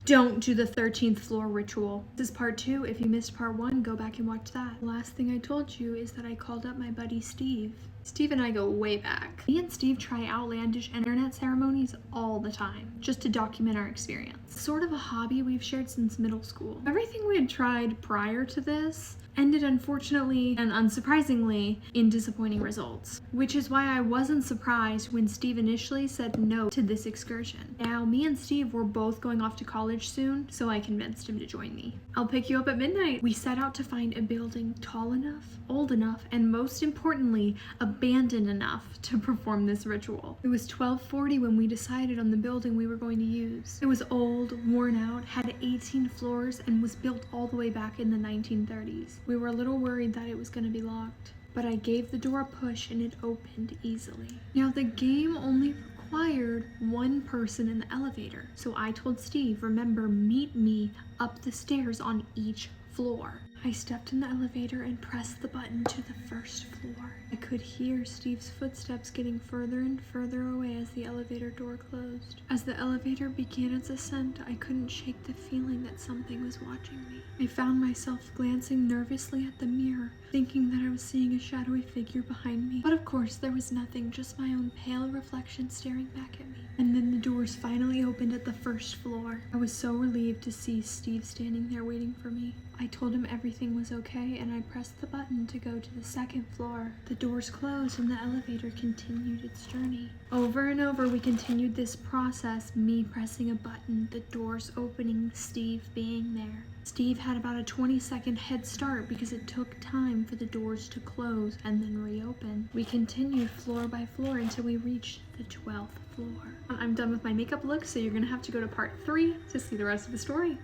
Don't do the 13th floor ritual. This is part 2. If you missed part 1, go back and watch that. The last thing I told you is that I called up my buddy Steve. Steve and I go way back. Me and Steve try outlandish internet ceremonies all the time, just to document our experience. Sort of a hobby we've shared since middle school. Everything we had tried prior to this ended unfortunately and unsurprisingly in disappointing results, which is why I wasn't surprised when Steve initially said no to this excursion. Now, me and Steve were both going off to college soon, so I convinced him to join me. I'll pick you up at midnight. We set out to find a building tall enough, old enough, and most importantly, abandoned enough to perform this ritual. It was 12:40 when we decided on the building we were going to use. It was old, worn out, had 18 floors, and was built all the way back in the 1930s. We were a little worried that it was going to be locked, but I gave the door a push and it opened easily. Now, the game only required one person in the elevator, so I told Steve, remember, meet me up the stairs on each floor. I stepped in the elevator and pressed the button to the first floor. I could hear Steve's footsteps getting further and further away as the elevator door closed. As the elevator began its ascent, I couldn't shake the feeling that something was watching me. I found myself glancing nervously at the mirror, thinking that I was seeing a shadowy figure behind me. But of course, there was nothing, just my own pale reflection staring back at me. And then the doors finally opened at the first floor. I was so relieved to see Steve standing there waiting for me. I told him everything was okay, and I pressed the button to go to the second floor. The doors closed and the elevator continued its journey. Over and over, we continued this process, me pressing a button, the doors opening, Steve being there. Steve had about a 20-second head start because it took time for the doors to close and then reopen. We continued floor by floor until we reached the 12th floor. I'm done with my makeup look, so you're gonna have to go to part 3 to see the rest of the story.